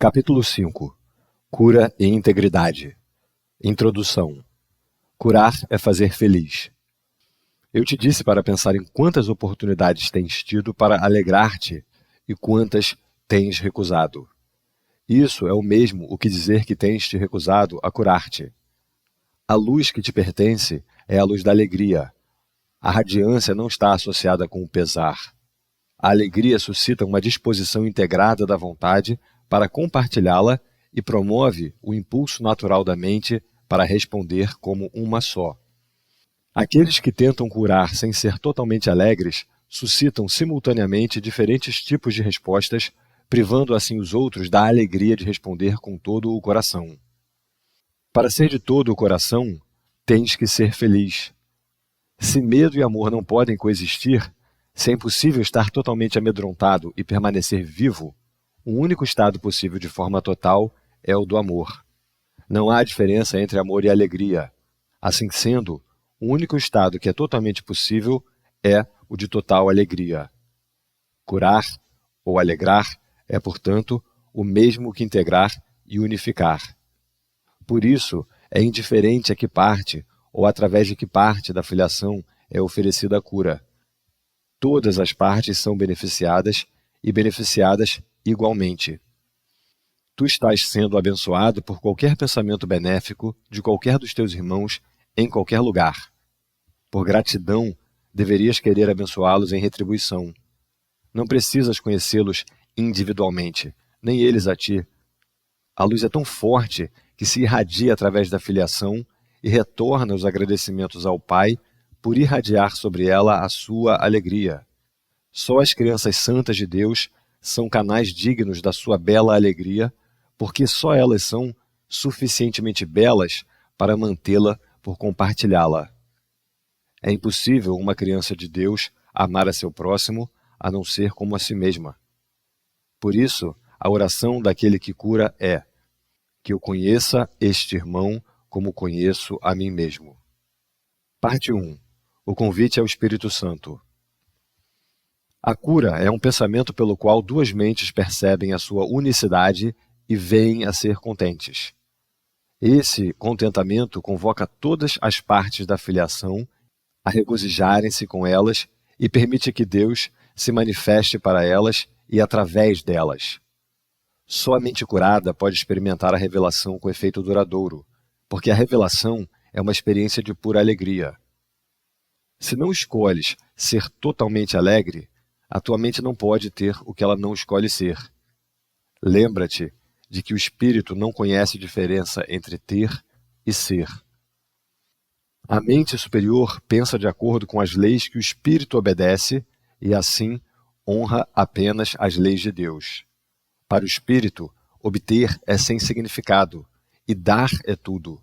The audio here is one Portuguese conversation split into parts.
Capítulo 5. Cura e integridade. Introdução. Curar é fazer feliz. Eu te disse para pensar em quantas oportunidades tens tido para alegrar-te e quantas tens recusado. Isso é o mesmo o que dizer que tens te recusado a curar-te. A luz que te pertence é a luz da alegria. A radiância não está associada com o pesar. A alegria suscita uma disposição integrada da vontade para compartilhá-la e promove o impulso natural da mente para responder como uma só. Aqueles que tentam curar sem ser totalmente alegres suscitam simultaneamente diferentes tipos de respostas, privando assim os outros da alegria de responder com todo o coração. Para ser de todo o coração, tens que ser feliz. Se medo e amor não podem coexistir, se é impossível estar totalmente amedrontado e permanecer vivo, o único estado possível de forma total é o do amor. Não há diferença entre amor e alegria. Assim sendo, o único estado que é totalmente possível é o de total alegria. Curar ou alegrar é, portanto, o mesmo que integrar e unificar. Por isso, é indiferente a que parte ou através de que parte da filiação é oferecida a cura. Todas as partes são beneficiadas e beneficiadas igualmente. Tu estás sendo abençoado por qualquer pensamento benéfico de qualquer dos teus irmãos em qualquer lugar. Por gratidão, deverias querer abençoá-los em retribuição. Não precisas conhecê-los individualmente, nem eles a ti. A luz é tão forte que se irradia através da filiação e retorna os agradecimentos ao Pai por irradiar sobre ela a sua alegria. Só as crianças santas de Deus são canais dignos da sua bela alegria, porque só elas são suficientemente belas para mantê-la por compartilhá-la. É impossível uma criança de Deus amar a seu próximo a não ser como a si mesma. Por isso, a oração daquele que cura é: que eu conheça este irmão como conheço a mim mesmo. Parte 1. O convite ao Espírito Santo. A cura é um pensamento pelo qual duas mentes percebem a sua unicidade e vêm a ser contentes. Esse contentamento convoca todas as partes da filiação a regozijarem-se com elas e permite que Deus se manifeste para elas e através delas. Só a mente curada pode experimentar a revelação com efeito duradouro, porque a revelação é uma experiência de pura alegria. Se não escolhes ser totalmente alegre, a tua mente não pode ter o que ela não escolhe ser. Lembra-te de que o espírito não conhece diferença entre ter e ser. A mente superior pensa de acordo com as leis que o espírito obedece e, assim, honra apenas as leis de Deus. Para o espírito, obter é sem significado e dar é tudo.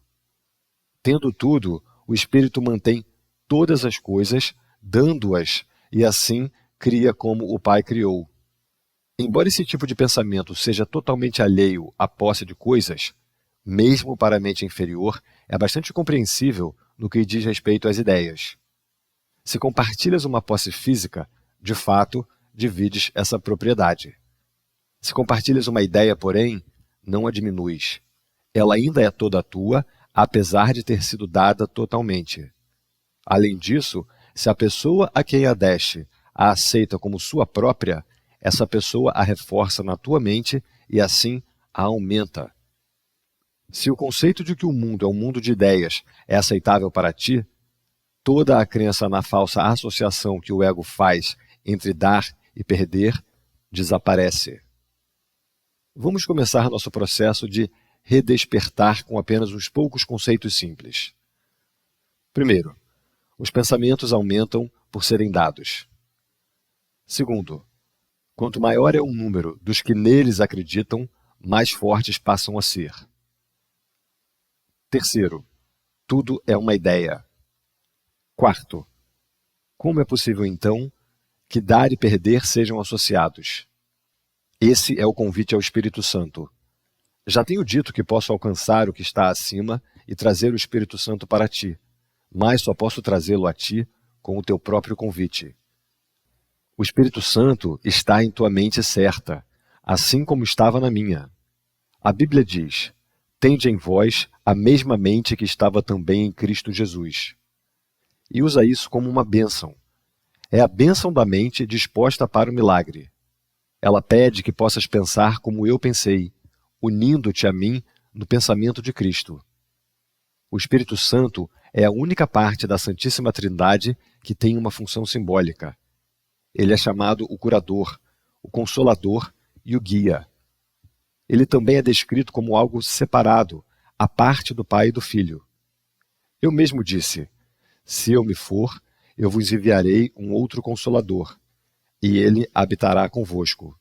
Tendo tudo, o espírito mantém todas as coisas, dando-as, e assim cria como o Pai criou. Embora esse tipo de pensamento seja totalmente alheio à posse de coisas, mesmo para a mente inferior, é bastante compreensível no que diz respeito às ideias. Se compartilhas uma posse física, de fato, divides essa propriedade. Se compartilhas uma ideia, porém, não a diminuis. Ela ainda é toda tua, apesar de ter sido dada totalmente. Além disso, se a pessoa a quem a deste a aceita como sua própria, essa pessoa a reforça na tua mente e assim a aumenta. Se o conceito de que o mundo é um mundo de ideias é aceitável para ti, toda a crença na falsa associação que o ego faz entre dar e perder desaparece. Vamos começar nosso processo de redespertar com apenas uns poucos conceitos simples. Primeiro, os pensamentos aumentam por serem dados. Segundo, quanto maior é o número dos que neles acreditam, mais fortes passam a ser. Terceiro, tudo é uma ideia. Quarto, como é possível então que dar e perder sejam associados? Esse é o convite ao Espírito Santo. Já tenho dito que posso alcançar o que está acima e trazer o Espírito Santo para ti, mas só posso trazê-lo a ti com o teu próprio convite. O Espírito Santo está em tua mente certa, assim como estava na minha. A Bíblia diz: tende em vós a mesma mente que estava também em Cristo Jesus. E usa isso como uma bênção. É a bênção da mente disposta para o milagre. Ela pede que possas pensar como eu pensei, unindo-te a mim no pensamento de Cristo. O Espírito Santo é a única parte da Santíssima Trindade que tem uma função simbólica. Ele é chamado o curador, o consolador e o guia. Ele também é descrito como algo separado, à parte do Pai e do Filho. Eu mesmo disse: se eu me for, eu vos enviarei um outro Consolador, e ele habitará convosco.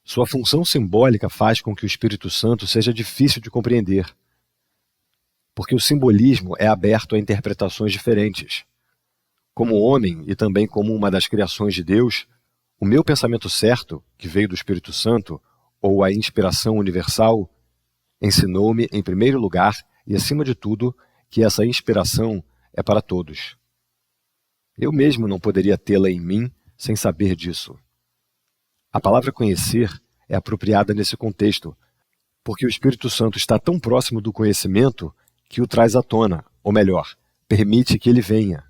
Sua função simbólica faz com que o Espírito Santo seja difícil de compreender, porque o simbolismo é aberto a interpretações diferentes. Como homem e também como uma das criações de Deus, o meu pensamento certo, que veio do Espírito Santo, ou a inspiração universal, ensinou-me, em primeiro lugar e acima de tudo, que essa inspiração é para todos. Eu mesmo não poderia tê-la em mim sem saber disso. A palavra conhecer é apropriada nesse contexto, porque o Espírito Santo está tão próximo do conhecimento que o traz à tona, ou melhor, permite que ele venha.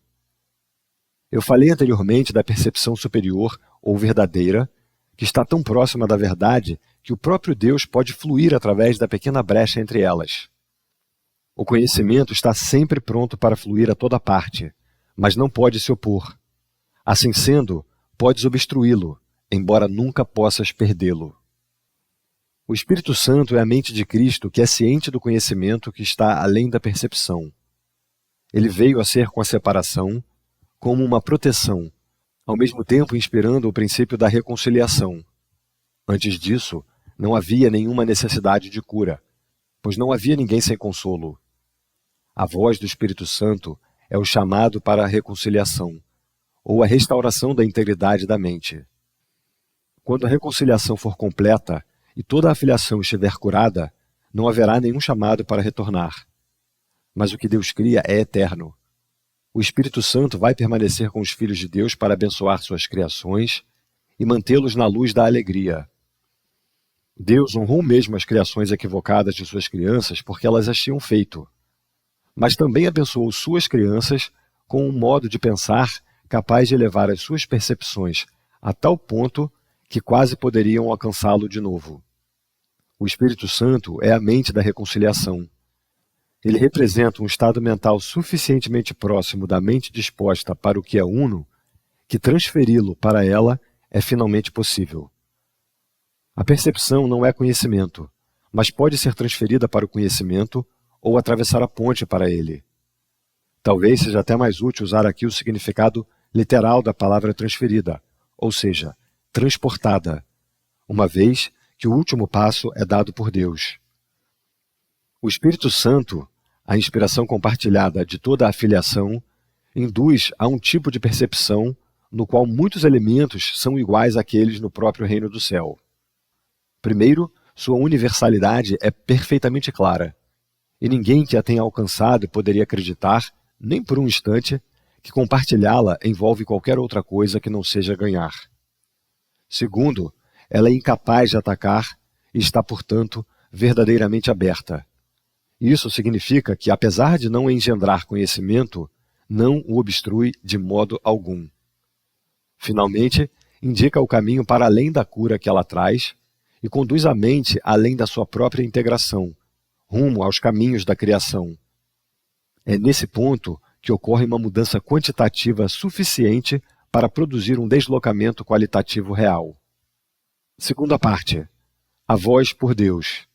Eu falei anteriormente da percepção superior ou verdadeira, que está tão próxima da verdade que o próprio Deus pode fluir através da pequena brecha entre elas. O conhecimento está sempre pronto para fluir a toda parte, mas não pode se opor. Assim sendo, podes obstruí-lo, embora nunca possas perdê-lo. O Espírito Santo é a mente de Cristo que é ciente do conhecimento que está além da percepção. Ele veio a ser com a separação, como uma proteção, ao mesmo tempo inspirando o princípio da reconciliação. Antes disso, não havia nenhuma necessidade de cura, pois não havia ninguém sem consolo. A voz do Espírito Santo é o chamado para a reconciliação, ou a restauração da integridade da mente. Quando a reconciliação for completa e toda a afiliação estiver curada, não haverá nenhum chamado para retornar. Mas o que Deus cria é eterno. O Espírito Santo vai permanecer com os filhos de Deus para abençoar suas criações e mantê-los na luz da alegria. Deus honrou mesmo as criações equivocadas de suas crianças porque elas as tinham feito. Mas também abençoou suas crianças com um modo de pensar capaz de elevar as suas percepções a tal ponto que quase poderiam alcançá-lo de novo. O Espírito Santo é a mente da reconciliação. Ele representa um estado mental suficientemente próximo da mente disposta para o que é uno, que transferi-lo para ela é finalmente possível. A percepção não é conhecimento, mas pode ser transferida para o conhecimento ou atravessar a ponte para ele. Talvez seja até mais útil usar aqui o significado literal da palavra transferida, ou seja, transportada, uma vez que o último passo é dado por Deus. O Espírito Santo, a inspiração compartilhada de toda a filiação, induz a um tipo de percepção no qual muitos elementos são iguais àqueles no próprio reino do céu. Primeiro, sua universalidade é perfeitamente clara, e ninguém que a tenha alcançado poderia acreditar, nem por um instante, que compartilhá-la envolve qualquer outra coisa que não seja ganhar. Segundo, ela é incapaz de atacar e está, portanto, verdadeiramente aberta. Isso significa que, apesar de não engendrar conhecimento, não o obstrui de modo algum. Finalmente, indica o caminho para além da cura que ela traz e conduz a mente além da sua própria integração, rumo aos caminhos da criação. É nesse ponto que ocorre uma mudança quantitativa suficiente para produzir um deslocamento qualitativo real. Segunda parte. A voz por Deus.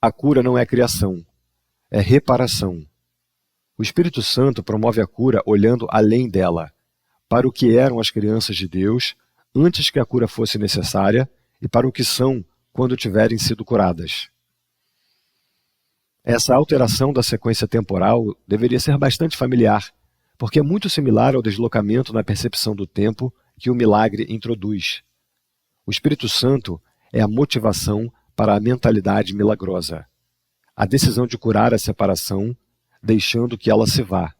A cura não é criação, é reparação. O Espírito Santo promove a cura olhando além dela, para o que eram as crianças de Deus antes que a cura fosse necessária e para o que são quando tiverem sido curadas. Essa alteração da sequência temporal deveria ser bastante familiar, porque é muito similar ao deslocamento na percepção do tempo que o milagre introduz. O Espírito Santo é a motivação para a mentalidade milagrosa, a decisão de curar a separação, deixando que ela se vá.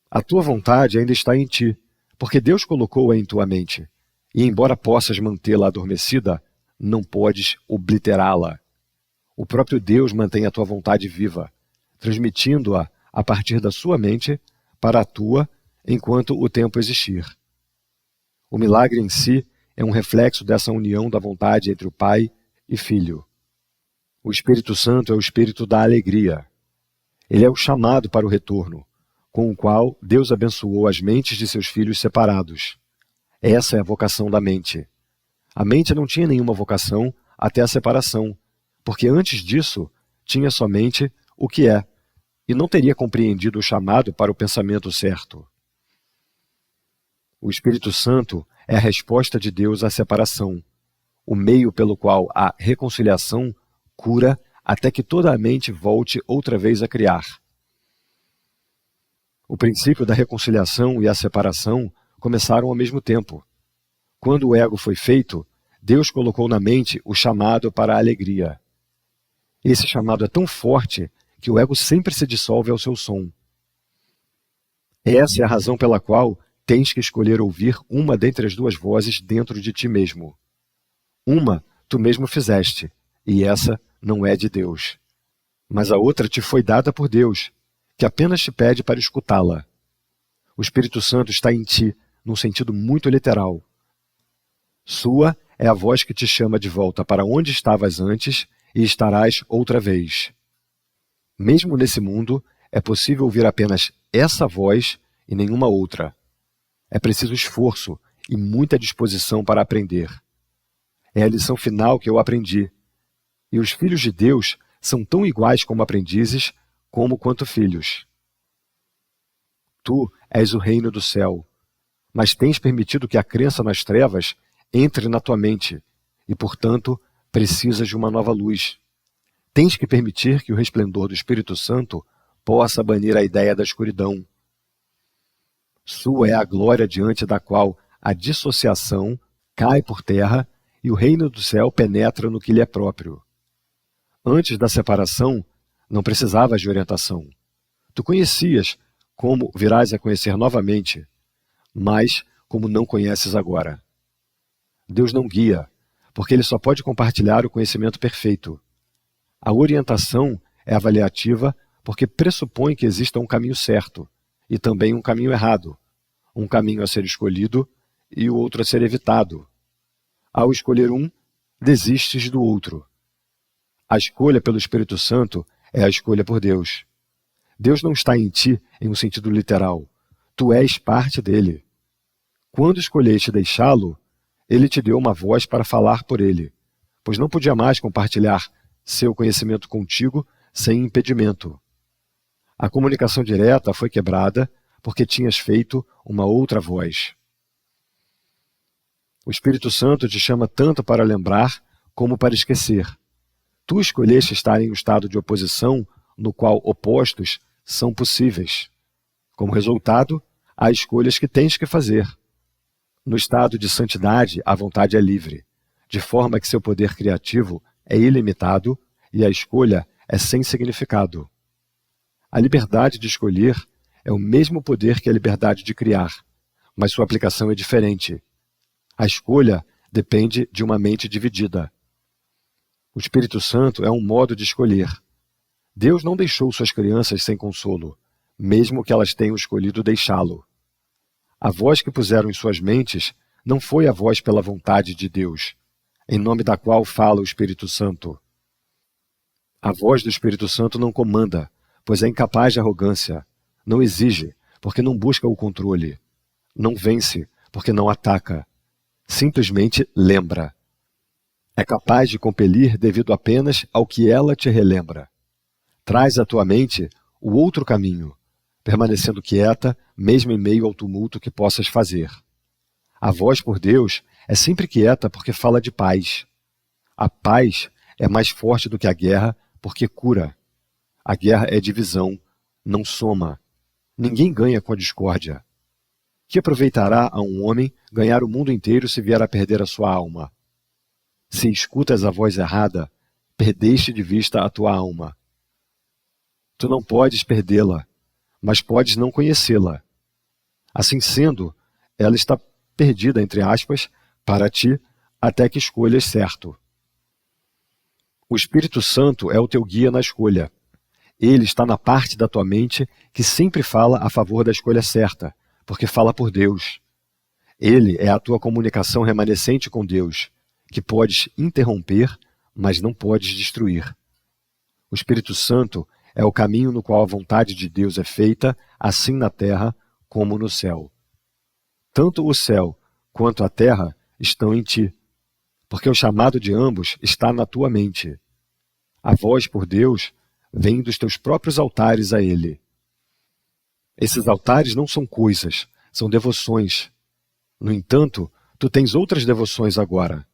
A tua vontade ainda está em ti, porque Deus colocou-a em tua mente, e embora possas mantê-la adormecida, não podes obliterá-la. O próprio Deus mantém a tua vontade viva, transmitindo-a a partir da sua mente para a tua enquanto o tempo existir. O milagre em si é um reflexo dessa união da vontade entre o Pai e Filho. O Espírito Santo é o Espírito da alegria. Ele é o chamado para o retorno, com o qual Deus abençoou as mentes de seus filhos separados. Essa é a vocação da mente. A mente não tinha nenhuma vocação até a separação, porque antes disso tinha somente o que é, e não teria compreendido o chamado para o pensamento certo. O Espírito Santo é a resposta de Deus à separação, o meio pelo qual a reconciliação cura até que toda a mente volte outra vez a criar. O princípio da reconciliação e a separação começaram ao mesmo tempo. Quando o ego foi feito, Deus colocou na mente o chamado para a alegria. Esse chamado é tão forte que o ego sempre se dissolve ao seu som. Essa é a razão pela qual tens que escolher ouvir uma dentre as duas vozes dentro de ti mesmo. Uma tu mesmo fizeste, e essa não é de Deus. Mas a outra te foi dada por Deus, que apenas te pede para escutá-la. O Espírito Santo está em ti, num sentido muito literal. Sua é a voz que te chama de volta para onde estavas antes e estarás outra vez. Mesmo nesse mundo, é possível ouvir apenas essa voz e nenhuma outra. É preciso esforço e muita disposição para aprender. É a lição final que eu aprendi. E os filhos de Deus são tão iguais como aprendizes, como quanto filhos. Tu és o reino do céu, mas tens permitido que a crença nas trevas entre na tua mente e, portanto, precisas de uma nova luz. Tens que permitir que o resplendor do Espírito Santo possa banir a ideia da escuridão. Sua é a glória diante da qual a dissociação cai por terra e o reino do céu penetra no que lhe é próprio. Antes da separação, não precisavas de orientação. Tu conhecias como virás a conhecer novamente, mas como não conheces agora. Deus não guia, porque Ele só pode compartilhar o conhecimento perfeito. A orientação é avaliativa porque pressupõe que exista um caminho certo e também um caminho errado, um caminho a ser escolhido e o outro a ser evitado. Ao escolher um, desistes do outro. A escolha pelo Espírito Santo é a escolha por Deus. Deus não está em ti em um sentido literal. Tu és parte dele. Quando escolheste deixá-lo, ele te deu uma voz para falar por ele, pois não podia mais compartilhar seu conhecimento contigo sem impedimento. A comunicação direta foi quebrada porque tinhas feito uma outra voz. O Espírito Santo te chama tanto para lembrar como para esquecer. Tu escolheste estar em um estado de oposição no qual opostos são possíveis. Como resultado, há escolhas que tens que fazer. No estado de santidade, a vontade é livre, de forma que seu poder criativo é ilimitado e a escolha é sem significado. A liberdade de escolher é o mesmo poder que a liberdade de criar, mas sua aplicação é diferente. A escolha depende de uma mente dividida. O Espírito Santo é um modo de escolher. Deus não deixou suas crianças sem consolo, mesmo que elas tenham escolhido deixá-lo. A voz que puseram em suas mentes não foi a voz pela vontade de Deus, em nome da qual fala o Espírito Santo. A voz do Espírito Santo não comanda, pois é incapaz de arrogância, não exige, porque não busca o controle, não vence, porque não ataca, simplesmente lembra. É capaz de compelir devido apenas ao que ela te relembra. Traz à tua mente o outro caminho, permanecendo quieta, mesmo em meio ao tumulto que possas fazer. A voz por Deus é sempre quieta porque fala de paz. A paz é mais forte do que a guerra porque cura. A guerra é divisão, não soma. Ninguém ganha com a discórdia. Que aproveitará a um homem ganhar o mundo inteiro se vier a perder a sua alma? Se escutas a voz errada, perdeste de vista a tua alma. Tu não podes perdê-la, mas podes não conhecê-la. Assim sendo, ela está perdida, entre aspas, para ti, até que escolhas certo. O Espírito Santo é o teu guia na escolha. Ele está na parte da tua mente que sempre fala a favor da escolha certa, porque fala por Deus. Ele é a tua comunicação remanescente com Deus, que podes interromper, mas não podes destruir. O Espírito Santo é o caminho no qual a vontade de Deus é feita, assim na terra como no céu. Tanto o céu quanto a terra estão em ti, porque o chamado de ambos está na tua mente. A voz por Deus vem dos teus próprios altares a Ele. Esses altares não são coisas, são devoções. No entanto, tu tens outras devoções agora.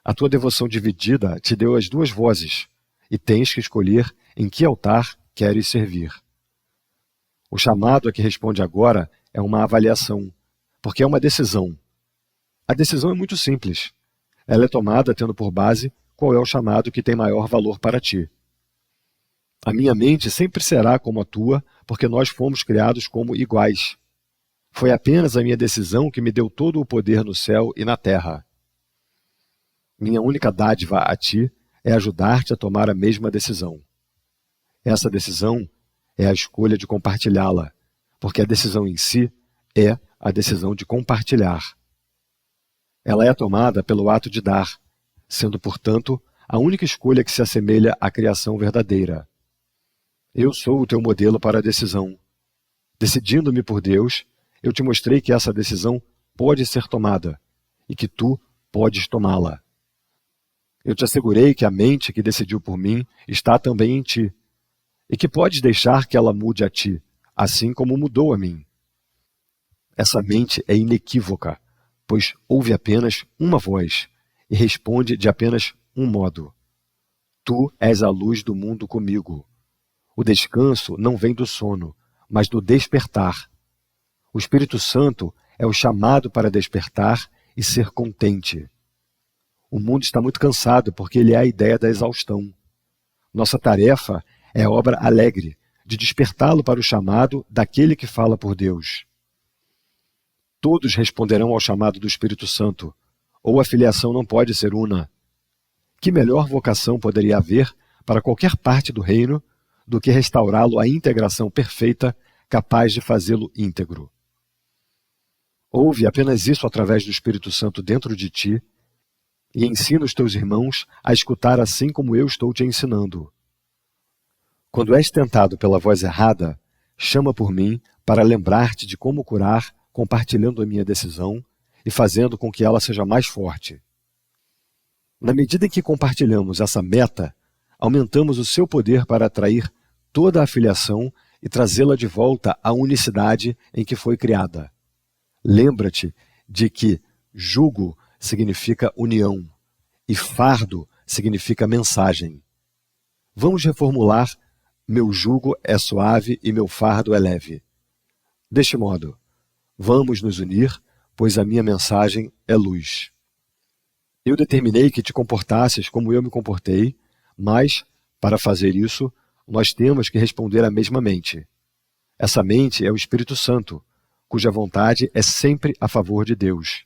A tua devoção dividida te deu as duas vozes, e tens que escolher em que altar queres servir. O chamado a que responde agora é uma avaliação, porque é uma decisão. A decisão é muito simples. Ela é tomada tendo por base qual é o chamado que tem maior valor para ti. A minha mente sempre será como a tua, porque nós fomos criados como iguais. Foi apenas a minha decisão que me deu todo o poder no céu e na terra. Minha única dádiva a ti é ajudar-te a tomar a mesma decisão. Essa decisão é a escolha de compartilhá-la, porque a decisão em si é a decisão de compartilhar. Ela é tomada pelo ato de dar, sendo, portanto, a única escolha que se assemelha à criação verdadeira. Eu sou o teu modelo para a decisão. Decidindo-me por Deus, eu te mostrei que essa decisão pode ser tomada e que tu podes tomá-la. Eu te assegurei que a mente que decidiu por mim está também em ti e que podes deixar que ela mude a ti, assim como mudou a mim. Essa mente é inequívoca, pois ouve apenas uma voz e responde de apenas um modo. Tu és a luz do mundo comigo. O descanso não vem do sono, mas do despertar. O Espírito Santo é o chamado para despertar e ser contente. O mundo está muito cansado porque ele é a ideia da exaustão. Nossa tarefa é a obra alegre de despertá-lo para o chamado daquele que fala por Deus. Todos responderão ao chamado do Espírito Santo, ou a filiação não pode ser una. Que melhor vocação poderia haver para qualquer parte do reino do que restaurá-lo à integração perfeita, capaz de fazê-lo íntegro? Ouve apenas isso através do Espírito Santo dentro de ti e ensina os teus irmãos a escutar assim como eu estou te ensinando. Quando és tentado pela voz errada, chama por mim para lembrar-te de como curar compartilhando a minha decisão e fazendo com que ela seja mais forte. Na medida em que compartilhamos essa meta, aumentamos o seu poder para atrair toda a filiação e trazê-la de volta à unicidade em que foi criada. Lembra-te de que jugo significa união e fardo significa mensagem. Vamos reformular: meu jugo é suave e meu fardo é leve. Deste modo, vamos nos unir, pois a minha mensagem é luz. Eu determinei que te comportasses como eu me comportei, mas, para fazer isso, nós temos que responder à mesma mente. Essa mente é o Espírito Santo, cuja vontade é sempre a favor de Deus.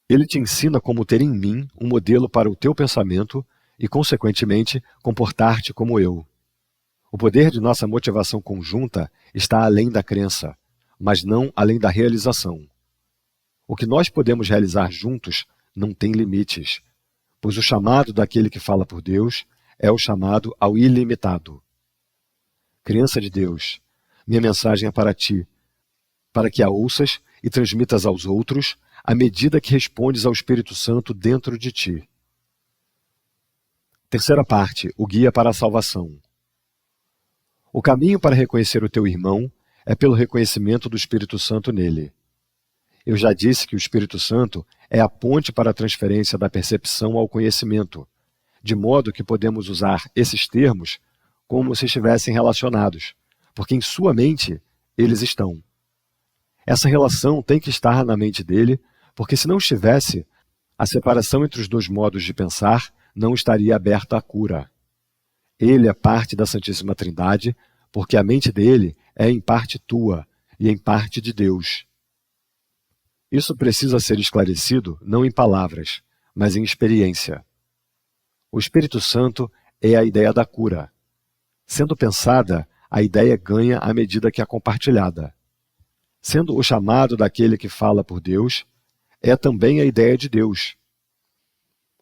Ele te ensina como ter em mim um modelo para o teu pensamento e, consequentemente, comportar-te como eu. O poder de nossa motivação conjunta está além da crença, mas não além da realização. O que nós podemos realizar juntos não tem limites, pois o chamado daquele que fala por Deus é o chamado ao ilimitado. Criança de Deus, minha mensagem é para ti, para que a ouças e transmitas aos outros à medida que respondes ao Espírito Santo dentro de ti. Terceira parte, o guia para a salvação. O caminho para reconhecer o teu irmão é pelo reconhecimento do Espírito Santo nele. Eu já disse que o Espírito Santo é a ponte para a transferência da percepção ao conhecimento, de modo que podemos usar esses termos como se estivessem relacionados, porque em sua mente eles estão. Essa relação tem que estar na mente dele, porque se não estivesse, a separação entre os dois modos de pensar não estaria aberta à cura. Ele é parte da Santíssima Trindade, porque a mente dele é em parte tua e em parte de Deus. Isso precisa ser esclarecido não em palavras, mas em experiência. O Espírito Santo é a ideia da cura. Sendo pensada, a ideia ganha à medida que é compartilhada. Sendo o chamado daquele que fala por Deus, é também a ideia de Deus.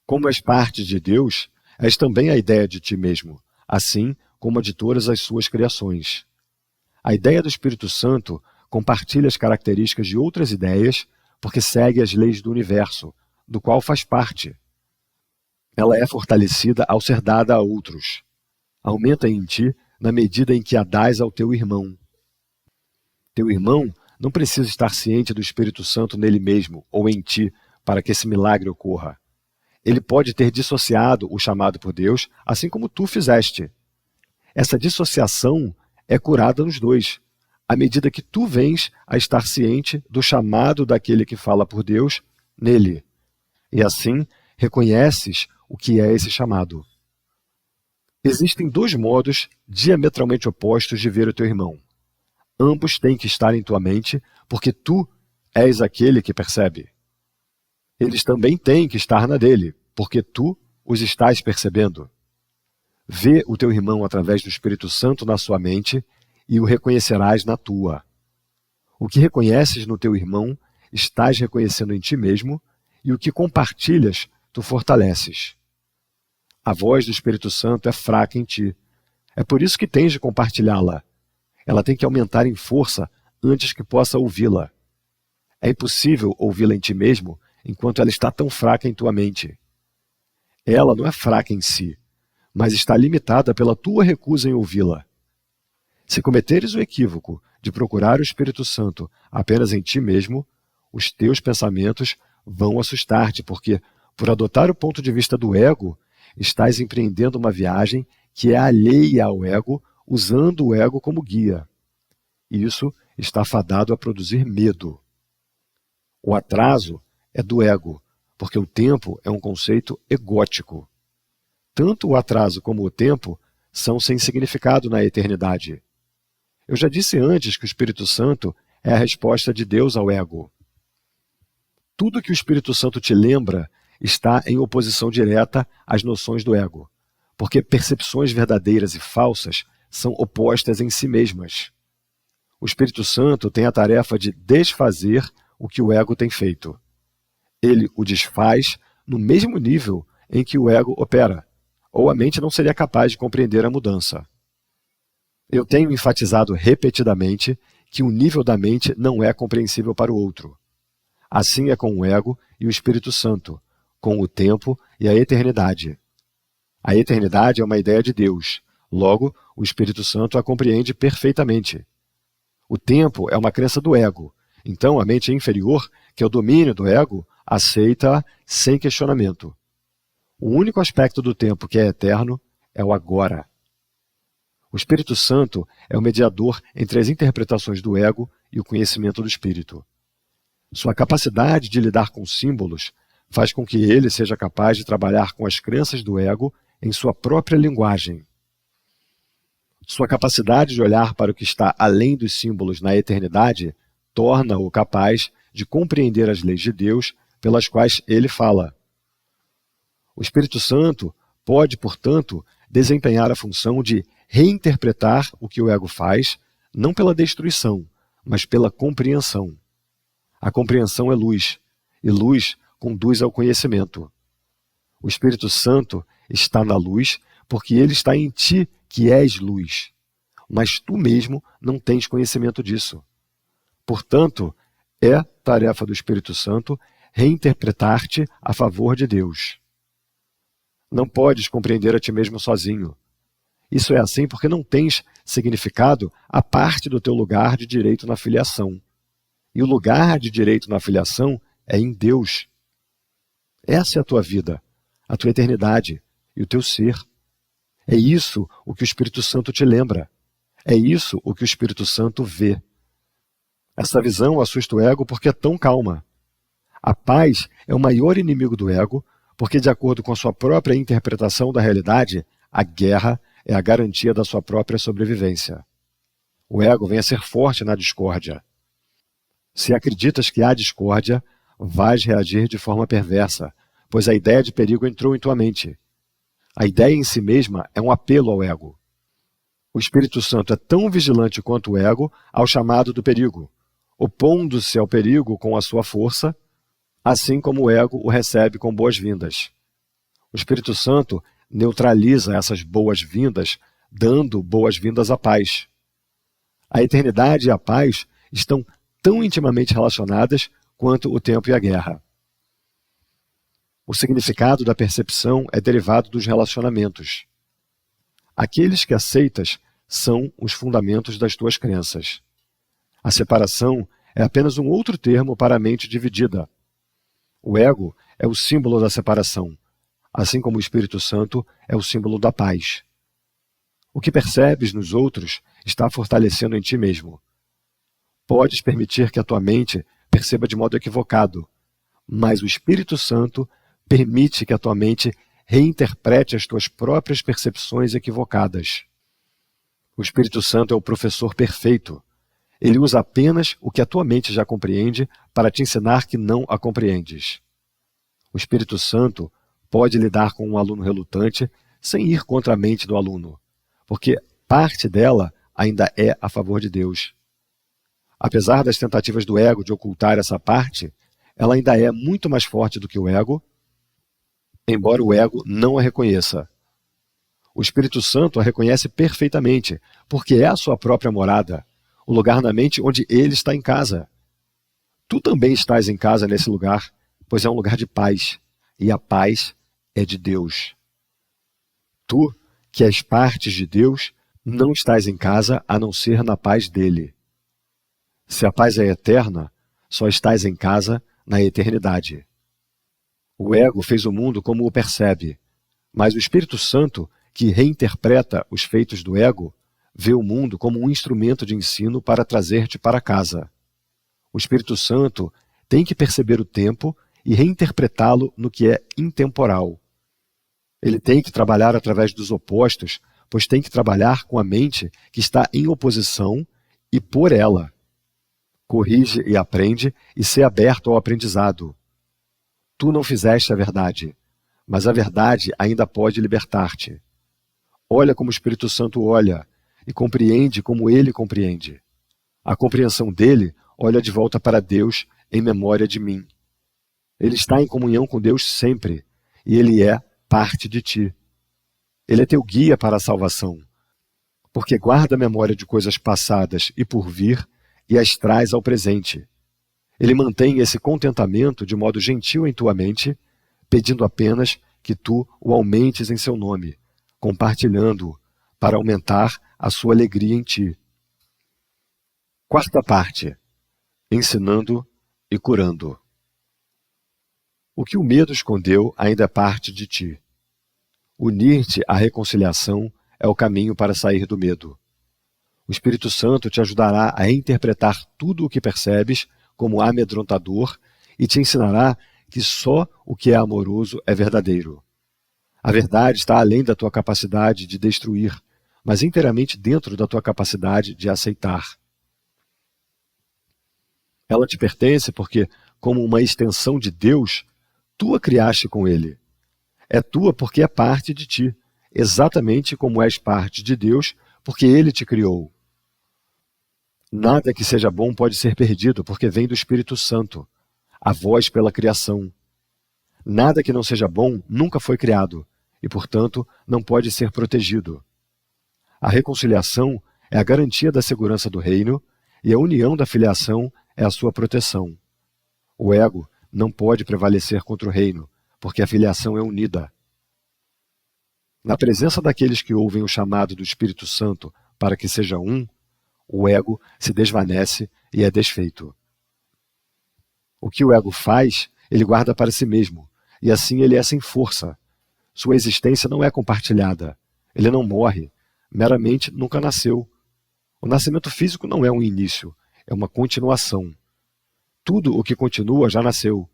Como és parte de Deus, és também a ideia de ti mesmo, assim como a de todas as suas criações. A ideia do Espírito Santo compartilha as características de outras ideias porque segue as leis do universo, do qual faz parte. Ela é fortalecida ao ser dada a outros. Aumenta em ti na medida em que a dás ao teu irmão. Teu irmão não precisa estar ciente do Espírito Santo nele mesmo ou em ti para que esse milagre ocorra. Ele pode ter dissociado o chamado por Deus, assim como tu fizeste. Essa dissociação é curada nos dois, à medida que tu vens a estar ciente do chamado daquele que fala por Deus nele. E assim reconheces o que é esse chamado. Existem dois modos diametralmente opostos de ver o teu irmão. Ambos têm que estar em tua mente, porque tu és aquele que percebe. Eles também têm que estar na dele, porque tu os estás percebendo. Vê o teu irmão através do Espírito Santo na sua mente e o reconhecerás na tua. O que reconheces no teu irmão, estás reconhecendo em ti mesmo, e o que compartilhas, tu fortaleces. A voz do Espírito Santo é fraca em ti. É por isso que tens de compartilhá-la. Ela tem que aumentar em força antes que possa ouvi-la. É impossível ouvi-la em ti mesmo enquanto ela está tão fraca em tua mente. Ela não é fraca em si, mas está limitada pela tua recusa em ouvi-la. Se cometeres o equívoco de procurar o Espírito Santo apenas em ti mesmo, os teus pensamentos vão assustar-te, porque, por adotar o ponto de vista do ego, estás empreendendo uma viagem que é alheia ao ego, usando o ego como guia. Isso está fadado a produzir medo. O atraso é do ego, porque o tempo é um conceito egótico. Tanto o atraso como o tempo são sem significado na eternidade. Eu já disse antes que o Espírito Santo é a resposta de Deus ao ego. Tudo que o Espírito Santo te lembra está em oposição direta às noções do ego, porque percepções verdadeiras e falsas são opostas em si mesmas. O Espírito Santo tem a tarefa de desfazer o que o ego tem feito. Ele o desfaz no mesmo nível em que o ego opera, ou a mente não seria capaz de compreender a mudança. Eu tenho enfatizado repetidamente que o nível da mente não é compreensível para o outro. Assim é com o ego e o Espírito Santo, com o tempo e a eternidade. A eternidade é uma ideia de Deus, logo, o Espírito Santo a compreende perfeitamente. O tempo é uma crença do ego, então a mente inferior, que é o domínio do ego, aceita-a sem questionamento. O único aspecto do tempo que é eterno é o agora. O Espírito Santo é o mediador entre as interpretações do ego e o conhecimento do Espírito. Sua capacidade de lidar com símbolos faz com que ele seja capaz de trabalhar com as crenças do ego em sua própria linguagem. Sua capacidade de olhar para o que está além dos símbolos na eternidade torna-o capaz de compreender as leis de Deus pelas quais ele fala. O Espírito Santo pode, portanto, desempenhar a função de reinterpretar o que o ego faz, não pela destruição, mas pela compreensão. A compreensão é luz, e luz conduz ao conhecimento. O Espírito Santo está na luz porque ele está em ti, que és luz. Mas tu mesmo não tens conhecimento disso. Portanto, é tarefa do Espírito Santo reinterpretar-te a favor de Deus. Não podes compreender a ti mesmo sozinho. Isso é assim porque não tens significado a parte do teu lugar de direito na filiação. E o lugar de direito na filiação é em Deus. Essa é a tua vida, a tua eternidade e o teu ser. É isso o que o Espírito Santo te lembra. É isso o que o Espírito Santo vê. Essa visão assusta o ego porque é tão calma. A paz é o maior inimigo do ego, porque, de acordo com a sua própria interpretação da realidade, a guerra é a garantia da sua própria sobrevivência. O ego vem a ser forte na discórdia. Se acreditas que há discórdia, vais reagir de forma perversa, pois a ideia de perigo entrou em tua mente. A ideia em si mesma é um apelo ao ego. O Espírito Santo é tão vigilante quanto o ego ao chamado do perigo, opondo-se ao perigo com a sua força, assim como o ego o recebe com boas-vindas. O Espírito Santo neutraliza essas boas-vindas, dando boas-vindas à paz. A eternidade e a paz estão tão intimamente relacionadas quanto o tempo e a guerra. O significado da percepção é derivado dos relacionamentos. Aqueles que aceitas são os fundamentos das tuas crenças. A separação é apenas um outro termo para a mente dividida. O ego é o símbolo da separação, assim como o Espírito Santo é o símbolo da paz. O que percebes nos outros está fortalecendo em ti mesmo. Podes permitir que a tua mente perceba de modo equivocado, mas o Espírito Santo permite que a tua mente reinterprete as tuas próprias percepções equivocadas. O Espírito Santo é o professor perfeito. Ele usa apenas o que a tua mente já compreende para te ensinar que não a compreendes. O Espírito Santo pode lidar com um aluno relutante sem ir contra a mente do aluno, porque parte dela ainda é a favor de Deus. Apesar das tentativas do ego de ocultar essa parte, ela ainda é muito mais forte do que o ego, embora o ego não a reconheça. O Espírito Santo a reconhece perfeitamente, porque é a sua própria morada, o lugar na mente onde ele está em casa. Tu também estás em casa nesse lugar, pois é um lugar de paz, e a paz é de Deus. Tu, que és parte de Deus, não estás em casa a não ser na paz dele. Se a paz é eterna, só estás em casa na eternidade. O ego fez o mundo como o percebe, mas o Espírito Santo, que reinterpreta os feitos do ego, vê o mundo como um instrumento de ensino para trazer-te para casa. O Espírito Santo tem que perceber o tempo e reinterpretá-lo no que é intemporal. Ele tem que trabalhar através dos opostos, pois tem que trabalhar com a mente que está em oposição e por ela. Corrige e aprende e sê aberto ao aprendizado. Tu não fizeste a verdade, mas a verdade ainda pode libertar-te. Olha como o Espírito Santo olha e compreende como ele compreende. A compreensão dele olha de volta para Deus em memória de mim. Ele está em comunhão com Deus sempre e ele é parte de ti. Ele é teu guia para a salvação, porque guarda a memória de coisas passadas e por vir e as traz ao presente. Ele mantém esse contentamento de modo gentil em tua mente, pedindo apenas que tu o aumentes em seu nome, compartilhando-o para aumentar a sua alegria em ti. Quarta parte: ensinando e curando. O que o medo escondeu ainda é parte de ti. Unir-te à reconciliação é o caminho para sair do medo. O Espírito Santo te ajudará a reinterpretar tudo o que percebes como amedrontador e te ensinará que só o que é amoroso é verdadeiro. A verdade está além da tua capacidade de destruir, mas inteiramente dentro da tua capacidade de aceitar. Ela te pertence porque, como uma extensão de Deus, tu a criaste com Ele. É tua porque é parte de ti, exatamente como és parte de Deus, porque Ele te criou. Nada que seja bom pode ser perdido, porque vem do Espírito Santo, a voz pela criação. Nada que não seja bom nunca foi criado, e, portanto, não pode ser protegido. A reconciliação é a garantia da segurança do reino, e a união da filiação é a sua proteção. O ego não pode prevalecer contra o reino, porque a filiação é unida. Na presença daqueles que ouvem o chamado do Espírito Santo para que seja um, o ego se desvanece e é desfeito. O que o ego faz, ele guarda para si mesmo, e assim ele é sem força. Sua existência não é compartilhada. Ele não morre, meramente nunca nasceu. O nascimento físico não é um início, é uma continuação. Tudo o que continua já nasceu.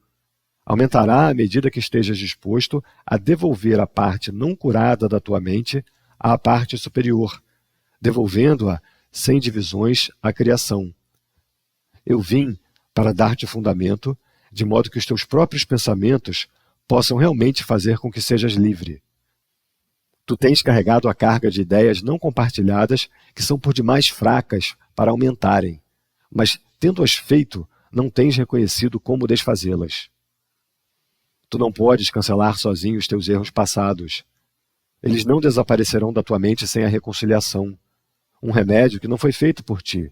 Aumentará à medida que estejas disposto a devolver a parte não curada da tua mente à parte superior, devolvendo-a sem divisões à criação. Eu vim para dar-te fundamento, de modo que os teus próprios pensamentos possam realmente fazer com que sejas livre. Tu tens carregado a carga de ideias não compartilhadas que são por demais fracas para aumentarem, mas, tendo-as feito, não tens reconhecido como desfazê-las. Tu não podes cancelar sozinho os teus erros passados. Eles não desaparecerão da tua mente sem a reconciliação, um remédio que não foi feito por ti.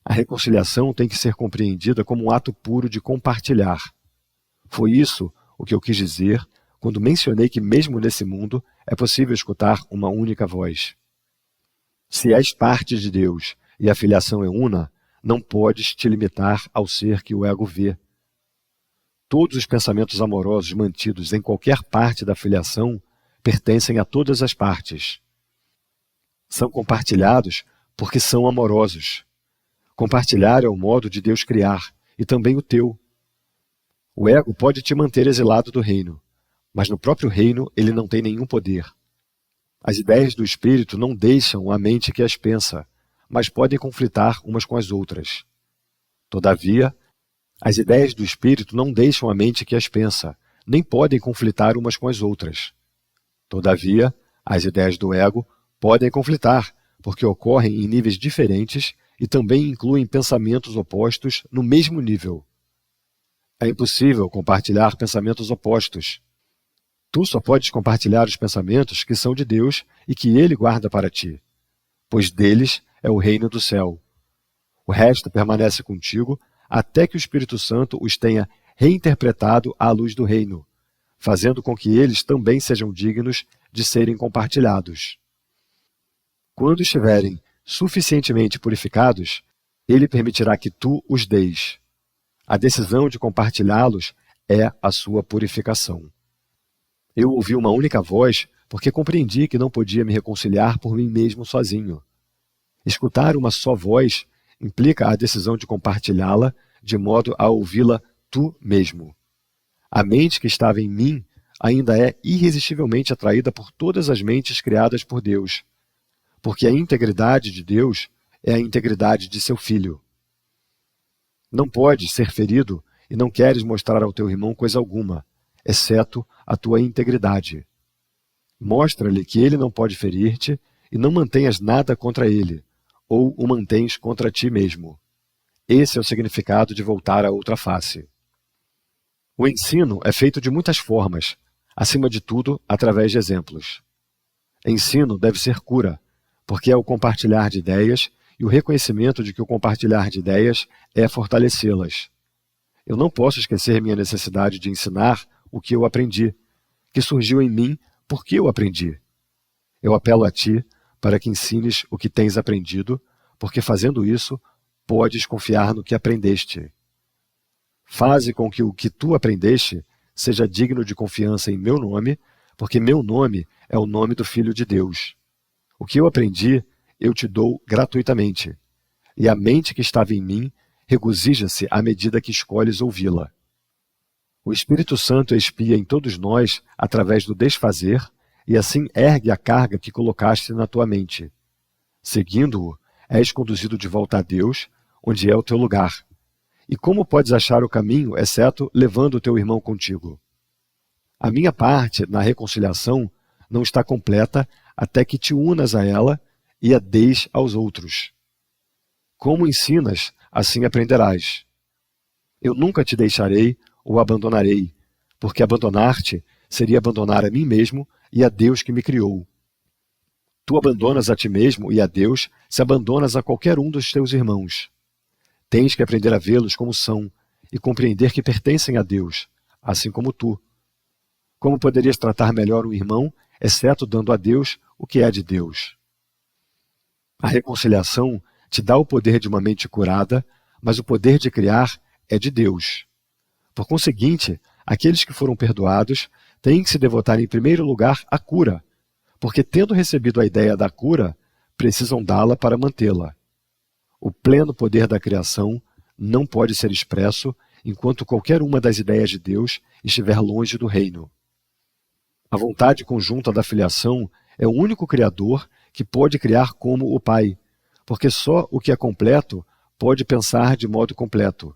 A reconciliação tem que ser compreendida como um ato puro de compartilhar. Foi isso o que eu quis dizer quando mencionei que mesmo nesse mundo é possível escutar uma única voz. Se és parte de Deus e a filiação é una, não podes te limitar ao ser que o ego vê. Todos os pensamentos amorosos mantidos em qualquer parte da filiação pertencem a todas as partes. São compartilhados porque são amorosos. Compartilhar é o modo de Deus criar, e também o teu. O ego pode te manter exilado do reino, mas no próprio reino ele não tem nenhum poder. As ideias do espírito não deixam a mente que as pensa, mas podem conflitar umas com as outras. Todavia, as ideias do espírito não deixam a mente que as pensa, nem podem conflitar umas com as outras. Todavia, as ideias do ego podem conflitar, porque ocorrem em níveis diferentes e também incluem pensamentos opostos no mesmo nível. É impossível compartilhar pensamentos opostos. Tu só podes compartilhar os pensamentos que são de Deus e que Ele guarda para ti, pois deles é o reino do céu. O resto permanece contigo até que o Espírito Santo os tenha reinterpretado à luz do reino, fazendo com que eles também sejam dignos de serem compartilhados. Quando estiverem suficientemente purificados, Ele permitirá que tu os deis. A decisão de compartilhá-los é a sua purificação. Eu ouvi uma única voz porque compreendi que não podia me reconciliar por mim mesmo sozinho. Escutar uma só voz implica a decisão de compartilhá-la de modo a ouvi-la tu mesmo. A mente que estava em mim ainda é irresistivelmente atraída por todas as mentes criadas por Deus, porque a integridade de Deus é a integridade de seu Filho. Não podes ser ferido e não queres mostrar ao teu irmão coisa alguma, exceto a tua integridade. Mostra-lhe que ele não pode ferir-te e não mantenhas nada contra ele, ou o mantens contra ti mesmo. Esse é o significado de voltar à outra face. O ensino é feito de muitas formas, acima de tudo, através de exemplos. Ensino deve ser cura, porque é o compartilhar de ideias e o reconhecimento de que o compartilhar de ideias é fortalecê-las. Eu não posso esquecer minha necessidade de ensinar o que eu aprendi, que surgiu em mim porque eu aprendi. Eu apelo a ti para que ensines o que tens aprendido, porque fazendo isso, podes confiar no que aprendeste. Faze com que o que tu aprendeste seja digno de confiança em meu nome, porque meu nome é o nome do Filho de Deus. O que eu aprendi, eu te dou gratuitamente, e a mente que estava em mim regozija-se à medida que escolhes ouvi-la. O Espírito Santo expia em todos nós através do desfazer, e assim ergue a carga que colocaste na tua mente. Seguindo-o, és conduzido de volta a Deus, onde é o teu lugar. E como podes achar o caminho, exceto levando o teu irmão contigo? A minha parte na reconciliação não está completa até que te unas a ela e a deis aos outros. Como ensinas, assim aprenderás. Eu nunca te deixarei ou abandonarei, porque abandonar-te seria abandonar a mim mesmo e a Deus que me criou. Tu abandonas a ti mesmo e a Deus se abandonas a qualquer um dos teus irmãos. Tens que aprender a vê-los como são e compreender que pertencem a Deus, assim como tu. Como poderias tratar melhor um irmão, exceto dando a Deus o que é de Deus? A reconciliação te dá o poder de uma mente curada, mas o poder de criar é de Deus. Por conseguinte, aqueles que foram perdoados têm que se devotar em primeiro lugar à cura, porque tendo recebido a ideia da cura, precisam dá-la para mantê-la. O pleno poder da criação não pode ser expresso enquanto qualquer uma das ideias de Deus estiver longe do reino. A vontade conjunta da filiação é o único Criador que pode criar como o Pai, porque só o que é completo pode pensar de modo completo,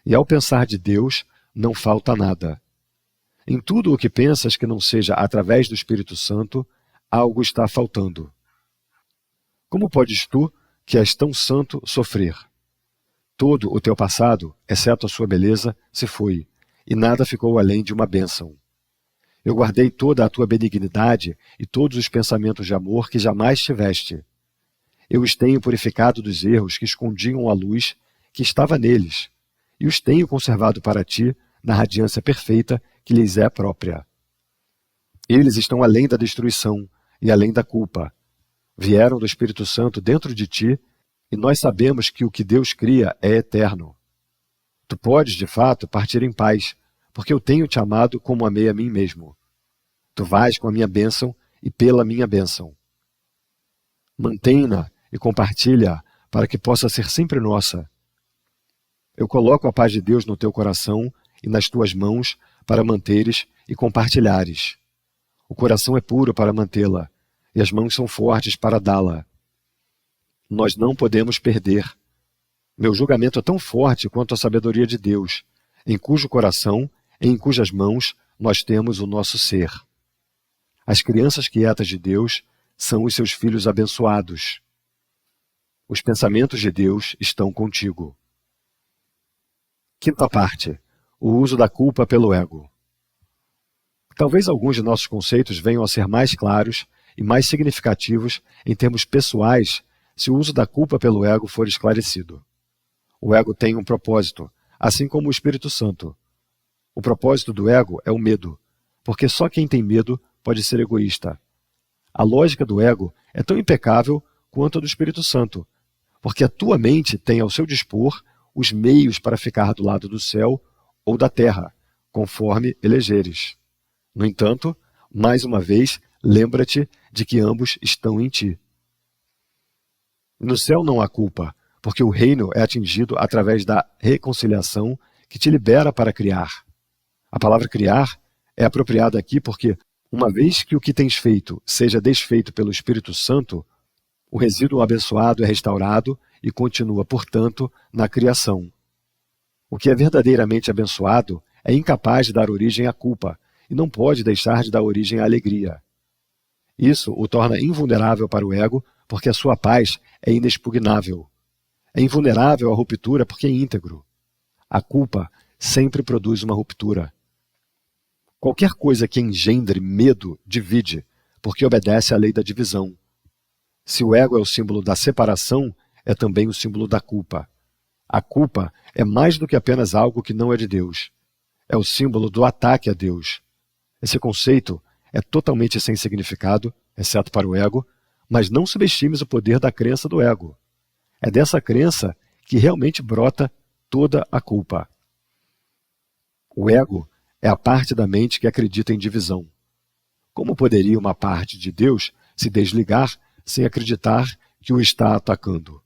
e ao pensar de Deus não falta nada. Em tudo o que pensas que não seja através do Espírito Santo, algo está faltando. Como podes tu, que és tão santo, sofrer? Todo o teu passado, exceto a sua beleza, se foi, e nada ficou além de uma bênção. Eu guardei toda a tua benignidade e todos os pensamentos de amor que jamais tiveste. Eu os tenho purificado dos erros que escondiam a luz que estava neles, e os tenho conservado para ti na radiância perfeita que lhes é própria. Eles estão além da destruição e além da culpa. Vieram do Espírito Santo dentro de ti, e nós sabemos que o que Deus cria é eterno. Tu podes, de fato, partir em paz, porque eu tenho te amado como amei a mim mesmo. Tu vais com a minha bênção e pela minha bênção. Mantém-na e compartilha para que possa ser sempre nossa. Eu coloco a paz de Deus no teu coração e nas tuas mãos para manteres e compartilhares. O coração é puro para mantê-la, e as mãos são fortes para dá-la. Nós não podemos perder. Meu julgamento é tão forte quanto a sabedoria de Deus, em cujo coração e em cujas mãos nós temos o nosso ser. As crianças quietas de Deus são os seus filhos abençoados. Os pensamentos de Deus estão contigo. Quinta parte. O uso da culpa pelo ego. Talvez alguns de nossos conceitos venham a ser mais claros e mais significativos em termos pessoais se o uso da culpa pelo ego for esclarecido. O ego tem um propósito, assim como o Espírito Santo. O propósito do ego é o medo, porque só quem tem medo pode ser egoísta. A lógica do ego é tão impecável quanto a do Espírito Santo, porque a tua mente tem ao seu dispor os meios para ficar do lado do céu ou da terra, conforme elegeres. No entanto, mais uma vez, lembra-te de que ambos estão em ti. No céu não há culpa, porque o reino é atingido através da reconciliação que te libera para criar. A palavra criar é apropriada aqui porque, uma vez que o que tens feito seja desfeito pelo Espírito Santo, o resíduo abençoado é restaurado e continua, portanto, na criação. O que é verdadeiramente abençoado é incapaz de dar origem à culpa e não pode deixar de dar origem à alegria. Isso o torna invulnerável para o ego, porque a sua paz é inexpugnável. É invulnerável à ruptura porque é íntegro. A culpa sempre produz uma ruptura. Qualquer coisa que engendre medo divide, porque obedece à lei da divisão. Se o ego é o símbolo da separação, é também o símbolo da culpa. A culpa é mais do que apenas algo que não é de Deus. É o símbolo do ataque a Deus. Esse conceito é totalmente sem significado, exceto para o ego, mas não subestimes o poder da crença do ego. É dessa crença que realmente brota toda a culpa. O ego é a parte da mente que acredita em divisão. Como poderia uma parte de Deus se desligar sem acreditar que o está atacando?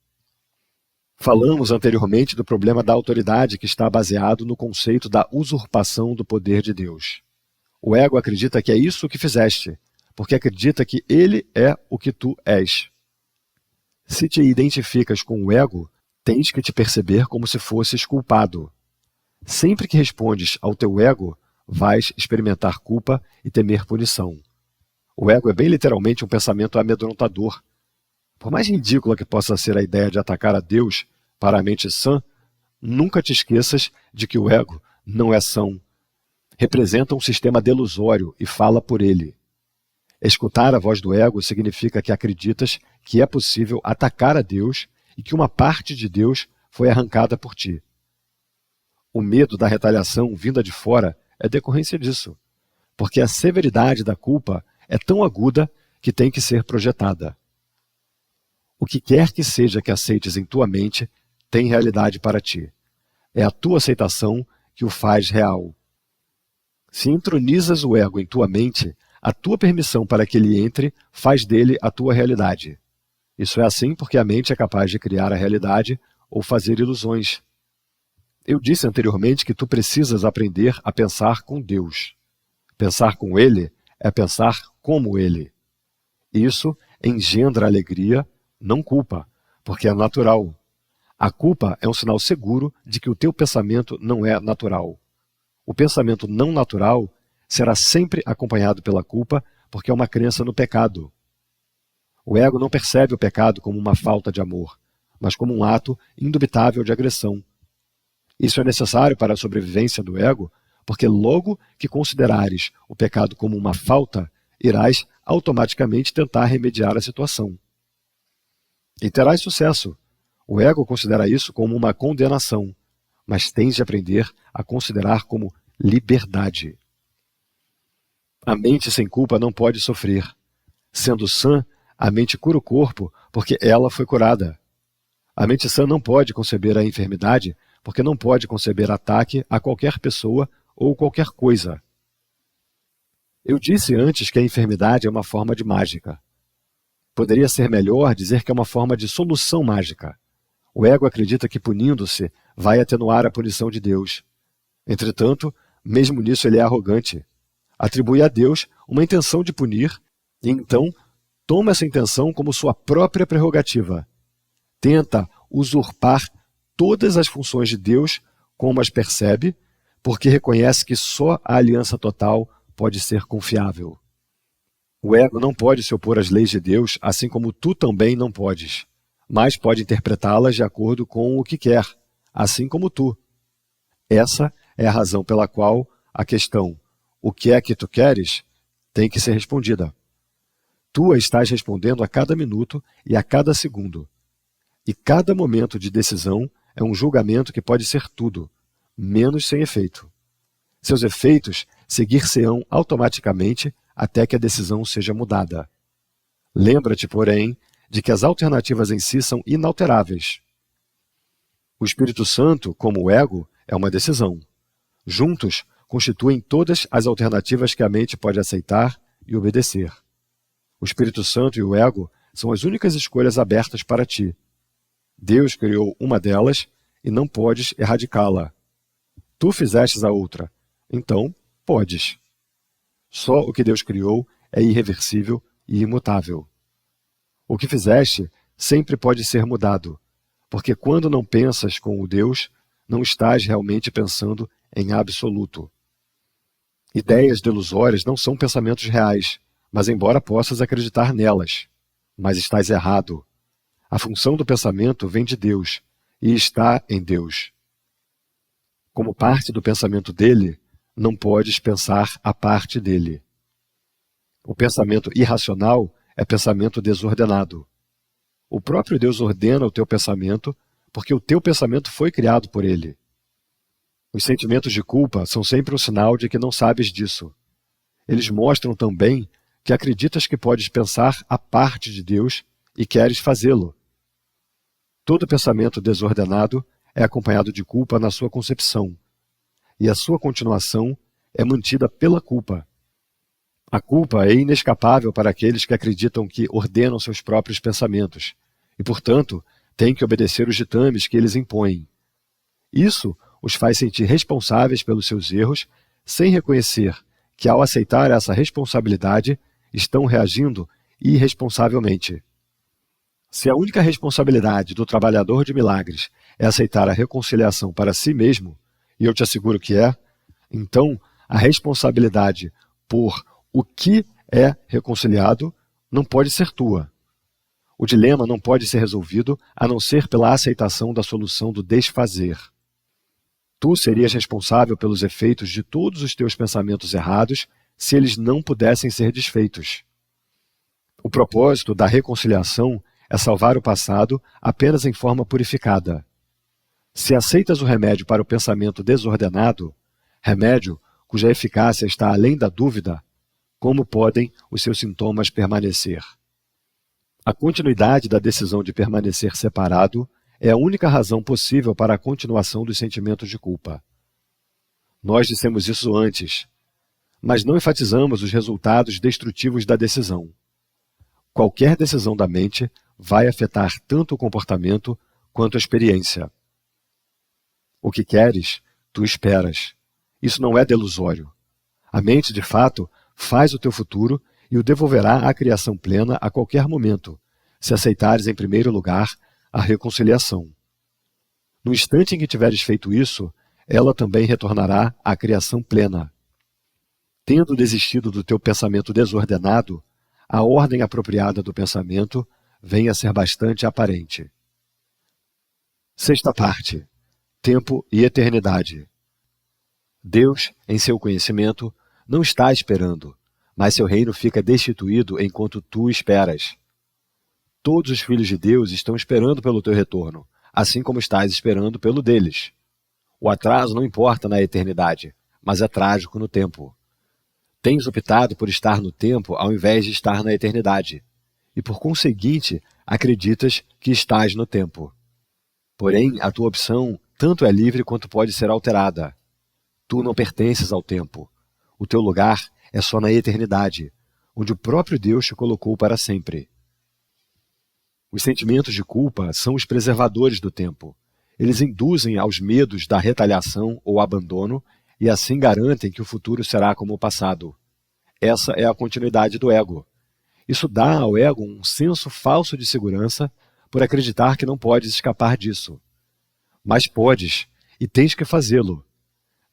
Falamos anteriormente do problema da autoridade que está baseado no conceito da usurpação do poder de Deus. O ego acredita que é isso que fizeste, porque acredita que ele é o que tu és. Se te identificas com o ego, tens que te perceber como se fosses culpado. Sempre que respondes ao teu ego, vais experimentar culpa e temer punição. O ego é bem literalmente um pensamento amedrontador. Por mais ridícula que possa ser a ideia de atacar a Deus para a mente sã, nunca te esqueças de que o ego não é são. Representa um sistema delusório e fala por ele. Escutar a voz do ego significa que acreditas que é possível atacar a Deus e que uma parte de Deus foi arrancada por ti. O medo da retaliação vinda de fora é decorrência disso, porque a severidade da culpa é tão aguda que tem que ser projetada. O que quer que seja que aceites em tua mente tem realidade para ti. É a tua aceitação que o faz real. Se entronizas o ego em tua mente, a tua permissão para que ele entre faz dele a tua realidade. Isso é assim porque a mente é capaz de criar a realidade ou fazer ilusões. Eu disse anteriormente que tu precisas aprender a pensar com Deus. Pensar com Ele é pensar como Ele. Isso engendra alegria, não culpa, porque é natural. A culpa é um sinal seguro de que o teu pensamento não é natural. O pensamento não natural será sempre acompanhado pela culpa, porque é uma crença no pecado. O ego não percebe o pecado como uma falta de amor, mas como um ato indubitável de agressão. Isso é necessário para a sobrevivência do ego, porque logo que considerares o pecado como uma falta, irás automaticamente tentar remediar a situação. E terás sucesso. O ego considera isso como uma condenação, mas tens de aprender a considerar como liberdade. A mente sem culpa não pode sofrer. Sendo sã, a mente cura o corpo porque ela foi curada. A mente sã não pode conceber a enfermidade porque não pode conceber ataque a qualquer pessoa ou qualquer coisa. Eu disse antes que a enfermidade é uma forma de mágica. Poderia ser melhor dizer que é uma forma de solução mágica. O ego acredita que punindo-se vai atenuar a punição de Deus. Entretanto, mesmo nisso ele é arrogante. Atribui a Deus uma intenção de punir e então toma essa intenção como sua própria prerrogativa. Tenta usurpar todas as funções de Deus como as percebe, porque reconhece que só a aliança total pode ser confiável. O ego não pode se opor às leis de Deus, assim como tu também não podes, mas pode interpretá-las de acordo com o que quer, assim como tu. Essa é a razão pela qual a questão "o que é que tu queres?" tem que ser respondida. Tu a estás respondendo a cada minuto e a cada segundo. E cada momento de decisão é um julgamento que pode ser tudo, menos sem efeito. Seus efeitos seguir-se-ão automaticamente até que a decisão seja mudada. Lembra-te, porém, de que as alternativas em si são inalteráveis. O Espírito Santo, como o ego, é uma decisão. Juntos, constituem todas as alternativas que a mente pode aceitar e obedecer. O Espírito Santo e o ego são as únicas escolhas abertas para ti. Deus criou uma delas e não podes erradicá-la. Tu fizestes a outra, então podes. Só o que Deus criou é irreversível e imutável. O que fizeste sempre pode ser mudado, porque quando não pensas com o Deus, não estás realmente pensando em absoluto. Ideias delusórias não são pensamentos reais, mas embora possas acreditar nelas. Mas estás errado. A função do pensamento vem de Deus e está em Deus. Como parte do pensamento dele, não podes pensar a parte dele. O pensamento irracional é pensamento desordenado. O próprio Deus ordena o teu pensamento porque o teu pensamento foi criado por ele. Os sentimentos de culpa são sempre um sinal de que não sabes disso. Eles mostram também que acreditas que podes pensar a parte de Deus e queres fazê-lo. Todo pensamento desordenado é acompanhado de culpa na sua concepção, e a sua continuação é mantida pela culpa. A culpa é inescapável para aqueles que acreditam que ordenam seus próprios pensamentos, e, portanto, têm que obedecer os ditames que eles impõem. Isso os faz sentir responsáveis pelos seus erros, sem reconhecer que, ao aceitar essa responsabilidade, estão reagindo irresponsavelmente. Se a única responsabilidade do trabalhador de milagres é aceitar a reconciliação para si mesmo, e eu te asseguro que é, então a responsabilidade por o que é reconciliado não pode ser tua. O dilema não pode ser resolvido a não ser pela aceitação da solução do desfazer. Tu serias responsável pelos efeitos de todos os teus pensamentos errados se eles não pudessem ser desfeitos. O propósito da reconciliação é salvar o passado apenas em forma purificada. Se aceitas o remédio para o pensamento desordenado, remédio cuja eficácia está além da dúvida, como podem os seus sintomas permanecer? A continuidade da decisão de permanecer separado é a única razão possível para a continuação dos sentimentos de culpa. Nós dissemos isso antes, mas não enfatizamos os resultados destrutivos da decisão. Qualquer decisão da mente vai afetar tanto o comportamento quanto a experiência. O que queres, tu esperas. Isso não é delusório. A mente, de fato, faz o teu futuro e o devolverá à criação plena a qualquer momento, se aceitares em primeiro lugar a reconciliação. No instante em que tiveres feito isso, ela também retornará à criação plena. Tendo desistido do teu pensamento desordenado, a ordem apropriada do pensamento vem a ser bastante aparente. Sexta parte. Tempo e eternidade. Deus, em seu conhecimento, não está esperando, mas seu reino fica destituído enquanto tu esperas. Todos os filhos de Deus estão esperando pelo teu retorno, assim como estás esperando pelo deles. O atraso não importa na eternidade, mas é trágico no tempo. Tens optado por estar no tempo ao invés de estar na eternidade, e por conseguinte acreditas que estás no tempo. Porém, a tua opção tanto é livre quanto pode ser alterada. Tu não pertences ao tempo. O teu lugar é só na eternidade, onde o próprio Deus te colocou para sempre. Os sentimentos de culpa são os preservadores do tempo. Eles induzem aos medos da retaliação ou abandono e assim garantem que o futuro será como o passado. Essa é a continuidade do ego. Isso dá ao ego um senso falso de segurança por acreditar que não podes escapar disso. Mas podes, e tens que fazê-lo.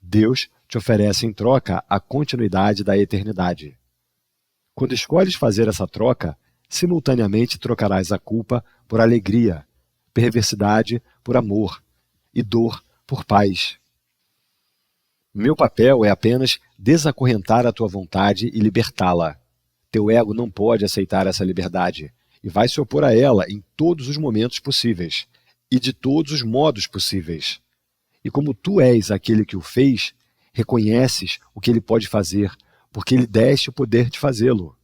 Deus te oferece em troca a continuidade da eternidade. Quando escolhes fazer essa troca, simultaneamente trocarás a culpa por alegria, perversidade por amor e dor por paz. Meu papel é apenas desacorrentar a tua vontade e libertá-la. Teu ego não pode aceitar essa liberdade e vai se opor a ela em todos os momentos possíveis e de todos os modos possíveis. E como tu és aquele que o fez, reconheces o que ele pode fazer, porque lhe deste o poder de fazê-lo.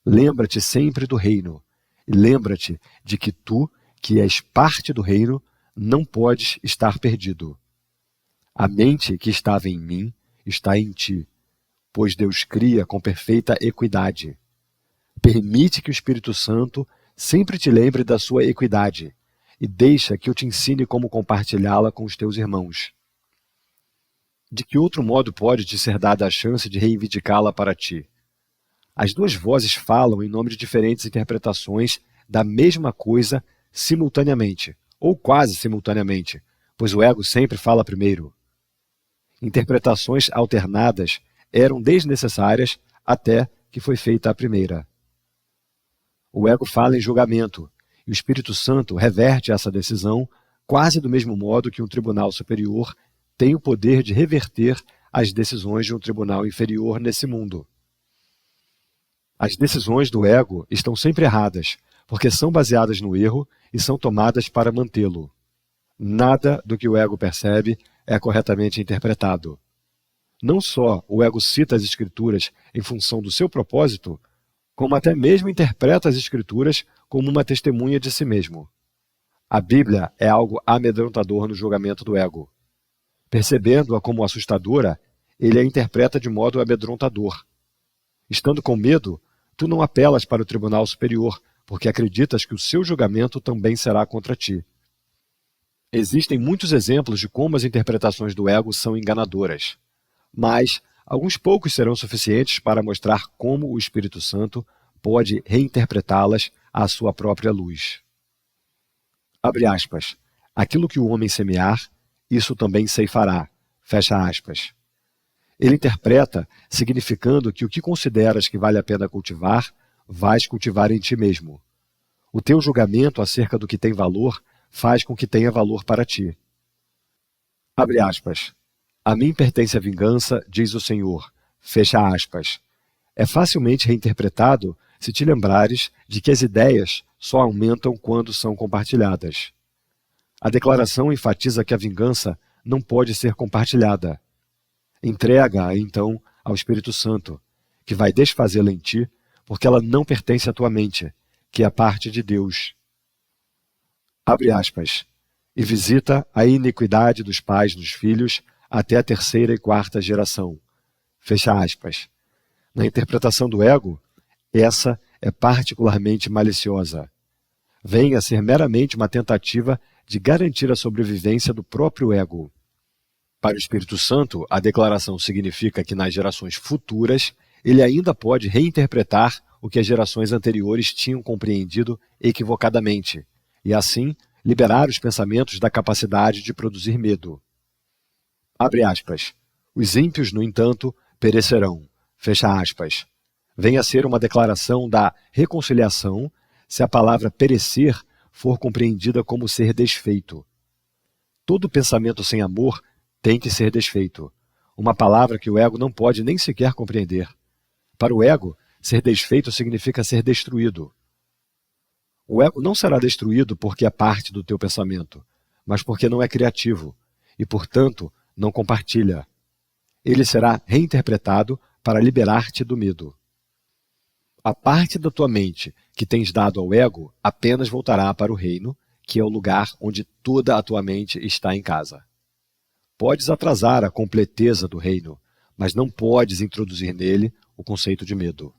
Lembra-te sempre do reino, e lembra-te de que tu, que és parte do reino, não podes estar perdido. A mente que estava em mim está em ti, pois Deus cria com perfeita equidade. Permite que o Espírito Santo sempre te lembre da sua equidade e deixa que eu te ensine como compartilhá-la com os teus irmãos. De que outro modo pode te ser dada a chance de reivindicá-la para ti? As duas vozes falam em nome de diferentes interpretações da mesma coisa simultaneamente, ou quase simultaneamente, pois o ego sempre fala primeiro. Interpretações alternadas eram desnecessárias até que foi feita a primeira. O ego fala em julgamento, e o Espírito Santo reverte essa decisão quase do mesmo modo que um tribunal superior tem o poder de reverter as decisões de um tribunal inferior nesse mundo. As decisões do ego estão sempre erradas, porque são baseadas no erro e são tomadas para mantê-lo. Nada do que o ego percebe é corretamente interpretado. Não só o ego cita as escrituras em função do seu propósito, como até mesmo interpreta as escrituras como uma testemunha de si mesmo. A Bíblia é algo amedrontador no julgamento do ego. Percebendo-a como assustadora, ele a interpreta de modo amedrontador. Estando com medo, tu não apelas para o tribunal superior, porque acreditas que o seu julgamento também será contra ti. Existem muitos exemplos de como as interpretações do ego são enganadoras, mas alguns poucos serão suficientes para mostrar como o Espírito Santo pode reinterpretá-las à sua própria luz. Abre aspas. Aquilo que o homem semear, isso também ceifará. Fecha aspas. Ele interpreta significando que o que consideras que vale a pena cultivar, vais cultivar em ti mesmo. O teu julgamento acerca do que tem valor faz com que tenha valor para ti. Abre aspas. A mim pertence a vingança, diz o Senhor. Fecha aspas. É facilmente reinterpretado se te lembrares de que as ideias só aumentam quando são compartilhadas. A declaração enfatiza que a vingança não pode ser compartilhada. Entrega-a, então, ao Espírito Santo, que vai desfazê-la em ti, porque ela não pertence à tua mente, que é parte de Deus. Abre aspas. E visita a iniquidade dos pais nos filhos até a terceira e quarta geração. Fecha aspas. Na interpretação do ego, essa é particularmente maliciosa. Vem a ser meramente uma tentativa de garantir a sobrevivência do próprio ego. Para o Espírito Santo, a declaração significa que nas gerações futuras, ele ainda pode reinterpretar o que as gerações anteriores tinham compreendido equivocadamente, e assim liberar os pensamentos da capacidade de produzir medo. Abre aspas. Os ímpios, no entanto, perecerão. Fecha aspas. vem a ser uma declaração da reconciliação se a palavra perecer for compreendida como ser desfeito. Todo pensamento sem amor tem que ser desfeito, uma palavra que o ego não pode nem sequer compreender. Para o ego, ser desfeito significa ser destruído. O ego não será destruído porque é parte do teu pensamento, mas porque não é criativo e, portanto, não compartilha. Ele será reinterpretado para liberar-te do medo. A parte da tua mente que tens dado ao ego apenas voltará para o reino, que é o lugar onde toda a tua mente está em casa. Podes atrasar a completeza do reino, mas não podes introduzir nele o conceito de medo.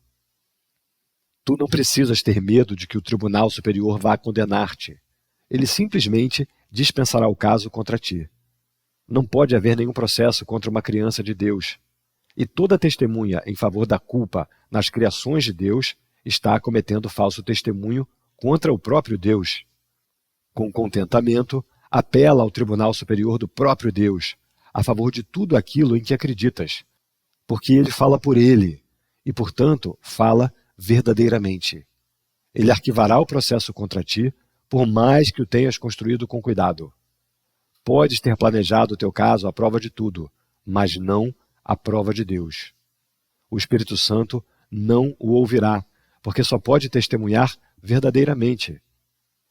Tu não precisas ter medo de que o Tribunal Superior vá condenar-te. Ele simplesmente dispensará o caso contra ti. Não pode haver nenhum processo contra uma criança de Deus. E toda testemunha em favor da culpa nas criações de Deus está cometendo falso testemunho contra o próprio Deus. Com contentamento, apela ao Tribunal Superior do próprio Deus, a favor de tudo aquilo em que acreditas, porque ele fala por ele e, portanto, fala verdadeiramente. Ele arquivará o processo contra ti, por mais que o tenhas construído com cuidado. Podes ter planejado o teu caso à prova de tudo, mas não à prova de Deus. O Espírito Santo não o ouvirá, porque só pode testemunhar verdadeiramente.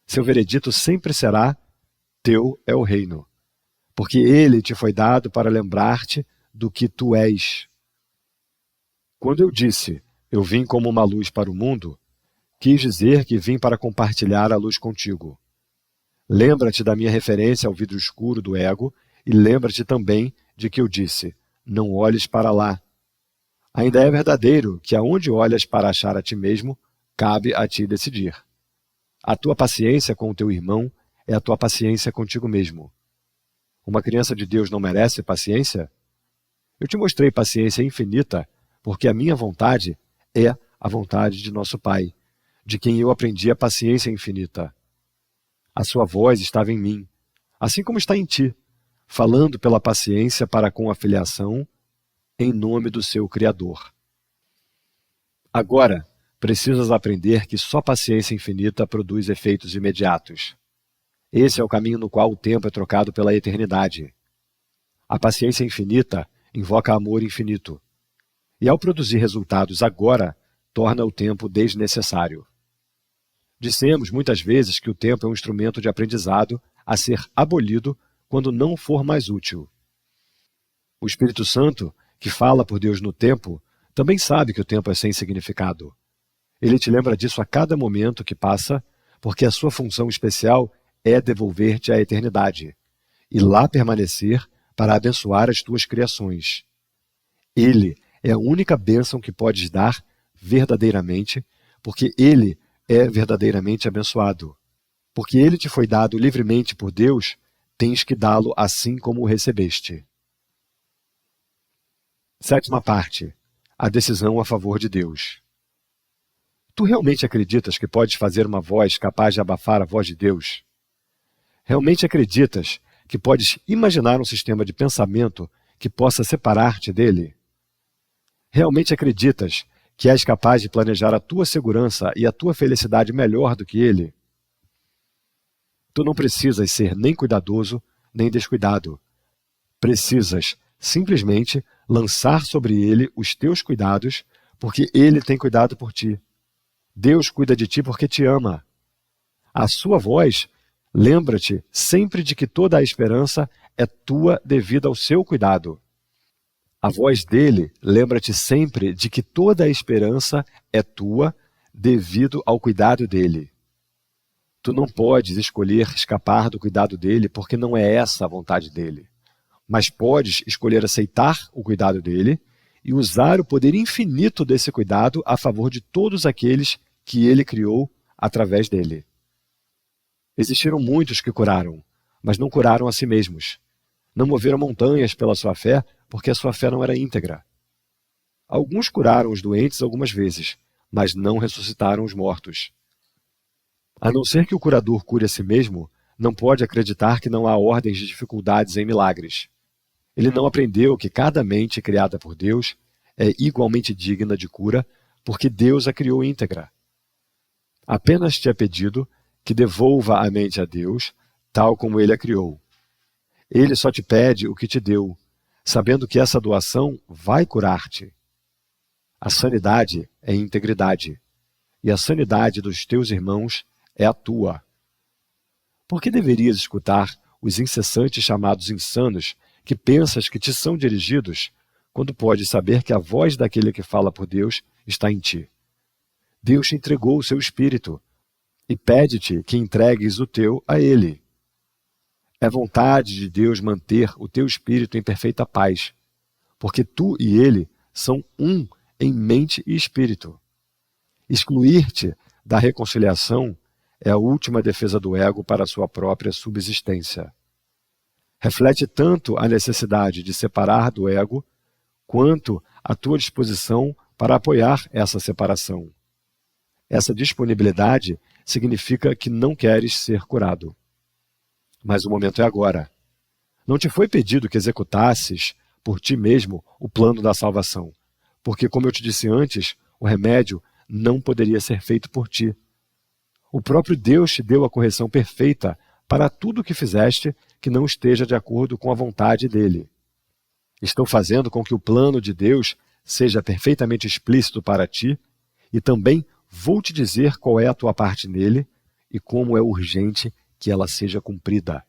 Seu veredito sempre será: teu é o reino, porque ele te foi dado para lembrar-te do que tu és. Quando eu disse, eu vim como uma luz para o mundo, quis dizer que vim para compartilhar a luz contigo. Lembra-te da minha referência ao vidro escuro do ego e lembra-te também de que eu disse, não olhes para lá. Ainda é verdadeiro que aonde olhas para achar a ti mesmo, cabe a ti decidir. A tua paciência com o teu irmão é a tua paciência contigo mesmo. Uma criança de Deus não merece paciência? Eu te mostrei paciência infinita, porque a minha vontade é a vontade de nosso Pai, de quem eu aprendi a paciência infinita. A sua voz estava em mim, assim como está em ti, falando pela paciência para com a filiação, em nome do seu Criador. Agora, precisas aprender que só paciência infinita produz efeitos imediatos. Esse é o caminho no qual o tempo é trocado pela eternidade. A paciência infinita invoca amor infinito. E ao produzir resultados agora, torna o tempo desnecessário. Dissemos muitas vezes que o tempo é um instrumento de aprendizado a ser abolido quando não for mais útil. O Espírito Santo, que fala por Deus no tempo, também sabe que o tempo é sem significado. Ele te lembra disso a cada momento que passa, porque a sua função especial é devolver-te à eternidade, e lá permanecer para abençoar as tuas criações. Ele é a única bênção que podes dar verdadeiramente, porque ele é verdadeiramente abençoado. Porque ele te foi dado livremente por Deus, tens que dá-lo assim como o recebeste. Sétima parte. A decisão a favor de Deus. Tu realmente acreditas que podes fazer uma voz capaz de abafar a voz de Deus? Realmente acreditas que podes imaginar um sistema de pensamento que possa separar-te dele? Realmente acreditas que és capaz de planejar a tua segurança e a tua felicidade melhor do que ele? Tu não precisas ser nem cuidadoso, nem descuidado. Precisas simplesmente lançar sobre ele os teus cuidados, porque ele tem cuidado por ti. Deus cuida de ti porque te ama. A sua voz, lembra-te sempre de que toda a esperança é tua devido ao seu cuidado. A voz dele lembra-te sempre de que toda a esperança é tua devido ao cuidado dele. Tu não podes escolher escapar do cuidado dele porque não é essa a vontade dele. Mas podes escolher aceitar o cuidado dele e usar o poder infinito desse cuidado a favor de todos aqueles que ele criou através dele. Existiram muitos que curaram, mas não curaram a si mesmos. Não moveram montanhas pela sua fé, porque a sua fé não era íntegra. Alguns curaram os doentes algumas vezes, mas não ressuscitaram os mortos. A não ser que o curador cure a si mesmo, não pode acreditar que não há ordens de dificuldades em milagres. Ele não aprendeu que cada mente criada por Deus é igualmente digna de cura, porque Deus a criou íntegra. Apenas te é pedido que devolva a mente a Deus, tal como Ele a criou. Ele só te pede o que te deu, sabendo que essa doação vai curar-te. A sanidade é integridade, e a sanidade dos teus irmãos é a tua. Por que deverias escutar os incessantes chamados insanos que pensas que te são dirigidos, quando podes saber que a voz daquele que fala por Deus está em ti? Deus te entregou o seu Espírito e pede-te que entregues o teu a Ele. É vontade de Deus manter o teu espírito em perfeita paz, porque tu e Ele são um em mente e espírito. Excluir-te da reconciliação é a última defesa do ego para a sua própria subsistência. Reflete tanto a necessidade de separar do ego, quanto a tua disposição para apoiar essa separação. Essa disponibilidade significa que não queres ser curado. Mas o momento é agora. Não te foi pedido que executasses por ti mesmo o plano da salvação, porque, como eu te disse antes, o remédio não poderia ser feito por ti. O próprio Deus te deu a correção perfeita para tudo o que fizeste que não esteja de acordo com a vontade dele. Estou fazendo com que o plano de Deus seja perfeitamente explícito para ti, e também vou te dizer qual é a tua parte nele e como é urgente que ela seja cumprida.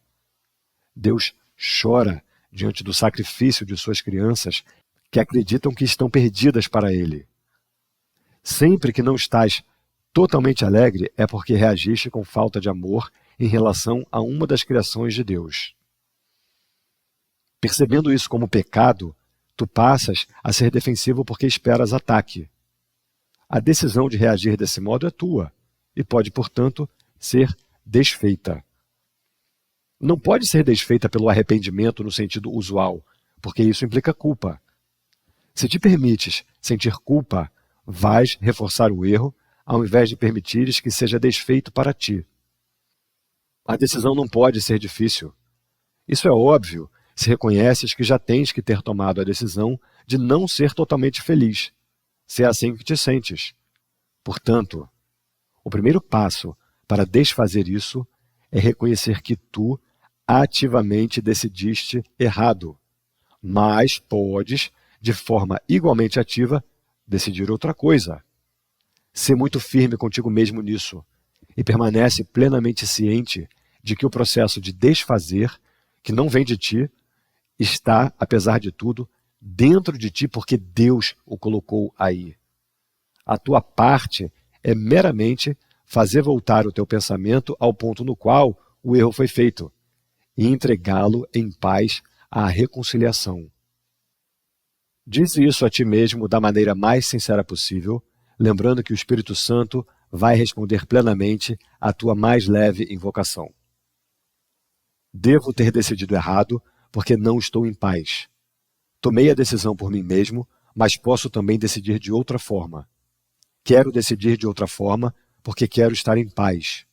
Deus chora diante do sacrifício de suas crianças que acreditam que estão perdidas para ele. Sempre que não estás totalmente alegre é porque reagiste com falta de amor em relação a uma das criações de Deus. Percebendo isso como pecado, tu passas a ser defensivo porque esperas ataque. A decisão de reagir desse modo é tua e pode, portanto, ser desfeita. Não pode ser desfeita pelo arrependimento no sentido usual, porque isso implica culpa. Se te permites sentir culpa, vais reforçar o erro, ao invés de permitires que seja desfeito para ti. A decisão não pode ser difícil. Isso é óbvio se reconheces que já tens que ter tomado a decisão de não ser totalmente feliz, se é assim que te sentes. Portanto, o primeiro passo para desfazer isso é reconhecer que tu ativamente decidiste errado, mas podes, de forma igualmente ativa, decidir outra coisa. Sê muito firme contigo mesmo nisso e permanece plenamente ciente de que o processo de desfazer, que não vem de ti, está, apesar de tudo, dentro de ti porque Deus o colocou aí. A tua parte é meramente fazer voltar o teu pensamento ao ponto no qual o erro foi feito e entregá-lo em paz à reconciliação. Diz isso a ti mesmo da maneira mais sincera possível, lembrando que o Espírito Santo vai responder plenamente à tua mais leve invocação. Devo ter decidido errado porque não estou em paz. Tomei a decisão por mim mesmo, mas posso também decidir de outra forma. Quero decidir de outra forma porque quero estar em paz.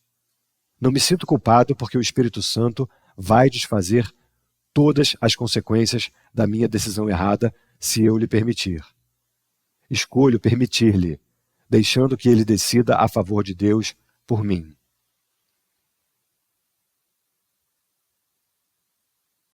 Não me sinto culpado porque o Espírito Santo vai desfazer todas as consequências da minha decisão errada se eu lhe permitir. Escolho permitir-lhe, deixando que ele decida a favor de Deus por mim.